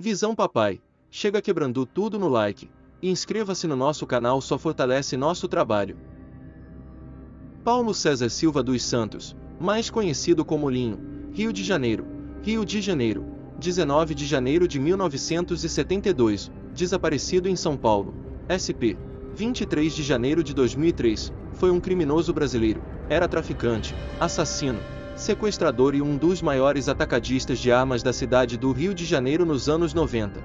Visão papai, chega quebrando tudo no like, e inscreva-se no nosso canal, só fortalece nosso trabalho. Paulo César Silva dos Santos, mais conhecido como Linho, Rio de Janeiro, 19 de janeiro de 1972, desaparecido em São Paulo, SP, 23 de janeiro de 2003, foi um criminoso brasileiro, era traficante, assassino, sequestrador e um dos maiores atacadistas de armas da cidade do Rio de Janeiro nos anos 90.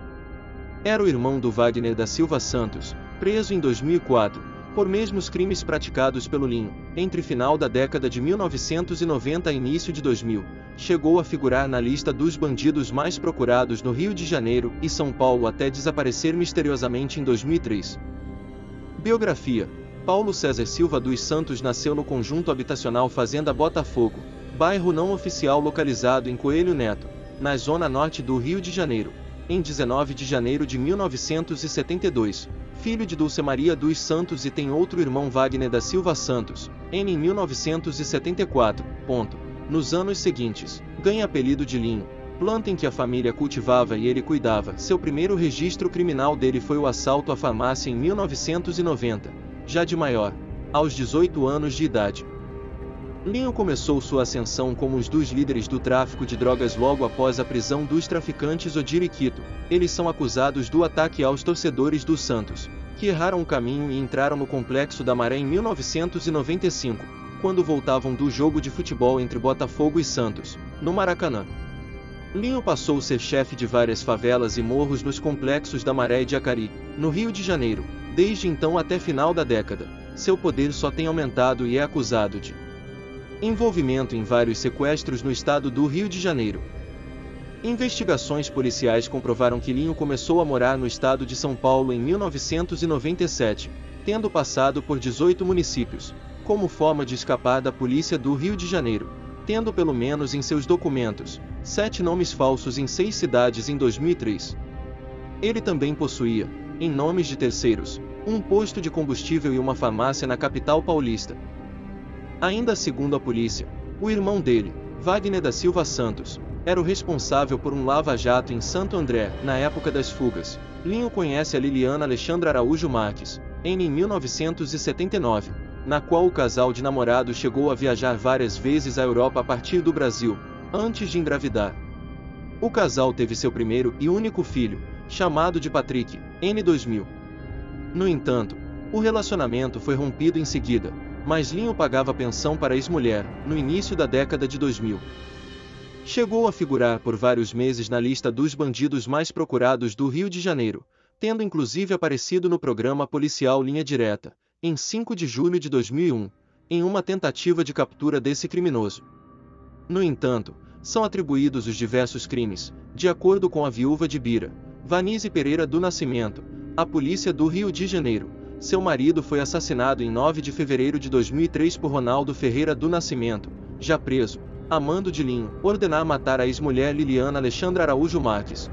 Era o irmão do Wagner da Silva Santos, preso em 2004, por mesmos crimes praticados pelo Linho. Entre final da década de 1990 e início de 2000, chegou a figurar na lista dos bandidos mais procurados no Rio de Janeiro e São Paulo até desaparecer misteriosamente em 2003. Biografia: Paulo César Silva dos Santos nasceu no conjunto habitacional Fazenda Botafogo, bairro não oficial localizado em Coelho Neto, na zona norte do Rio de Janeiro, em 19 de janeiro de 1972, filho de Dulce Maria dos Santos e tem outro irmão Wagner da Silva Santos, em 1974. Nos anos seguintes, ganha apelido de Linho, planta em que a família cultivava e ele cuidava. Seu primeiro registro criminal dele foi o assalto à farmácia em 1990, já de maior, aos 18 anos de idade. Linho começou sua ascensão como um dos líderes do tráfico de drogas logo após a prisão dos traficantes Odir e Quito. Eles são acusados do ataque aos torcedores do Santos, que erraram o caminho e entraram no Complexo da Maré em 1995, quando voltavam do jogo de futebol entre Botafogo e Santos, no Maracanã. Linho passou a ser chefe de várias favelas e morros nos complexos da Maré e de Acari, no Rio de Janeiro. Desde então até final da década, seu poder só tem aumentado e é acusado de envolvimento em vários sequestros no estado do Rio de Janeiro. Investigações policiais comprovaram que Linho começou a morar no estado de São Paulo em 1997, tendo passado por 18 municípios, como forma de escapar da polícia do Rio de Janeiro, tendo pelo menos em seus documentos 7 nomes falsos em 6 cidades em 2003. Ele também possuía, em nomes de terceiros, um posto de combustível e uma farmácia na capital paulista. Ainda segundo a polícia, o irmão dele, Wagner da Silva Santos, era o responsável por um lava-jato em Santo André, na época das fugas. Linho conhece a Liliana Alexandra Araújo Marques, em 1979, na qual o casal de namorados chegou a viajar várias vezes à Europa a partir do Brasil, antes de engravidar. O casal teve seu primeiro e único filho, chamado de Patrick, em 2000. No entanto, o relacionamento foi rompido em seguida, mas Linho pagava pensão para a ex-mulher, no início da década de 2000. Chegou a figurar por vários meses na lista dos bandidos mais procurados do Rio de Janeiro, tendo inclusive aparecido no programa policial Linha Direta, em 5 de julho de 2001, em uma tentativa de captura desse criminoso. No entanto, são atribuídos os diversos crimes, de acordo com a viúva de Bira, Vanise Pereira do Nascimento, à polícia do Rio de Janeiro. Seu marido foi assassinado em 9 de fevereiro de 2003 por Ronaldo Ferreira do Nascimento, já preso, a mando de Linho, ordenar matar a ex-mulher Liliana Alexandra Araújo Marques.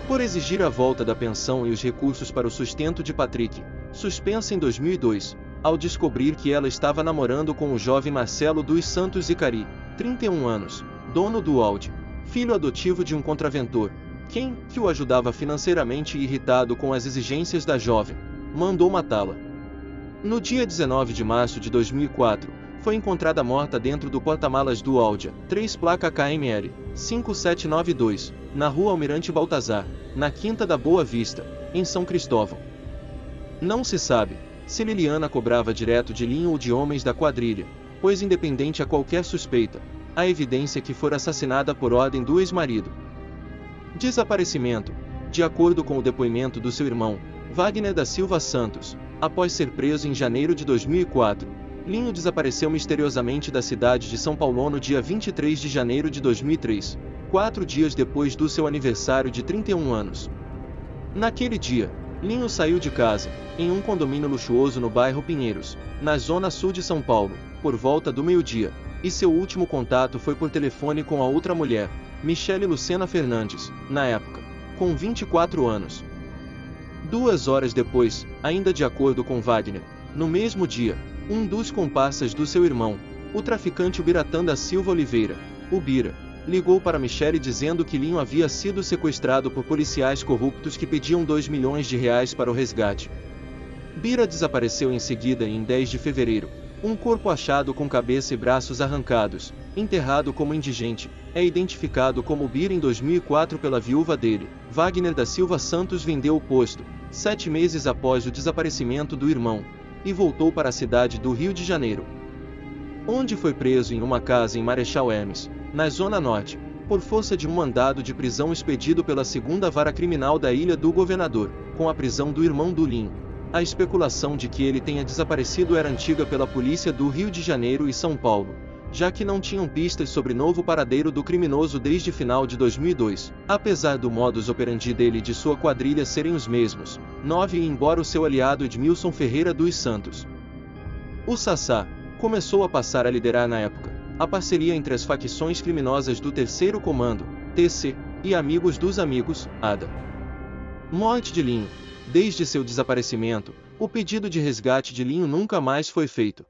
Por exigir a volta da pensão e os recursos para o sustento de Patrick, suspensa em 2002, ao descobrir que ela estava namorando com o jovem Marcelo dos Santos Icari, 31 anos, dono do Audi, filho adotivo de um contraventor, que o ajudava financeiramente e irritado com as exigências da jovem, mandou matá-la. No dia 19 de março de 2004, foi encontrada morta dentro do porta-malas do Audi, 3 placa KML 5792, na rua Almirante Baltazar, na Quinta da Boa Vista, em São Cristóvão. Não se sabe se Liliana cobrava direto de Linho ou de homens da quadrilha, pois independente a qualquer suspeita, há evidência que fora assassinada por ordem do ex-marido. Desaparecimento: de acordo com o depoimento do seu irmão, Wagner da Silva Santos, após ser preso em janeiro de 2004, Linho desapareceu misteriosamente da cidade de São Paulo no dia 23 de janeiro de 2003, 4 dias depois do seu aniversário de 31 anos. Naquele dia, Linho saiu de casa, em um condomínio luxuoso no bairro Pinheiros, na zona sul de São Paulo, por volta do meio-dia, e seu último contato foi por telefone com a outra mulher, Michele Lucena Fernandes, na época, com 24 anos. 2 horas depois, ainda de acordo com Wagner, no mesmo dia, um dos comparsas do seu irmão, o traficante Ubiratã da Silva Oliveira, o Bira, ligou para Michele dizendo que Linho havia sido sequestrado por policiais corruptos que pediam R$ 2 milhões para o resgate. Bira desapareceu em seguida e em 10 de fevereiro, um corpo achado com cabeça e braços arrancados, enterrado como indigente, é identificado como Bira em 2004 pela viúva dele. Wagner da Silva Santos vendeu o posto, 7 meses após o desaparecimento do irmão, e voltou para a cidade do Rio de Janeiro, onde foi preso em uma casa em Marechal Hermes, na Zona Norte, por força de um mandado de prisão expedido pela 2ª Vara Criminal da Ilha do Governador, com a prisão do irmão do Linho. A especulação de que ele tenha desaparecido era antiga pela polícia do Rio de Janeiro e São Paulo, já que não tinham pistas sobre novo paradeiro do criminoso desde final de 2002, apesar do modus operandi dele e de sua quadrilha serem os mesmos. 9 E embora o seu aliado Edmilson Ferreira dos Santos, o Sassá, começou a passar a liderar na época a parceria entre as facções criminosas do Terceiro Comando, TC, e Amigos dos Amigos, ADA. Morte de Linho. Desde seu desaparecimento, o pedido de resgate de Linho nunca mais foi feito.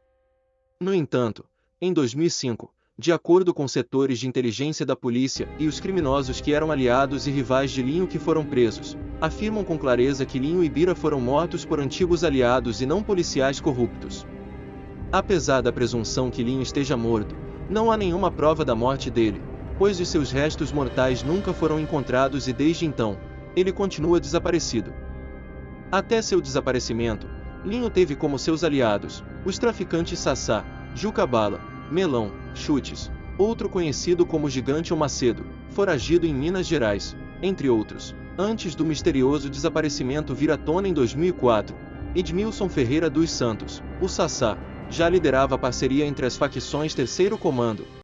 No entanto, em 2005, de acordo com setores de inteligência da polícia e os criminosos que eram aliados e rivais de Linho que foram presos, afirmam com clareza que Linho e Bira foram mortos por antigos aliados e não policiais corruptos. Apesar da presunção que Linho esteja morto, não há nenhuma prova da morte dele, pois os seus restos mortais nunca foram encontrados e desde então, ele continua desaparecido. Até seu desaparecimento, Linho teve como seus aliados os traficantes Sassá, Juca Bala, Melão, Chutes, outro conhecido como Gigante ou Macedo, foragido em Minas Gerais, entre outros. Antes do misterioso desaparecimento vir à tona em 2004, Edmilson Ferreira dos Santos, o Sassá, já liderava a parceria entre as facções Terceiro Comando,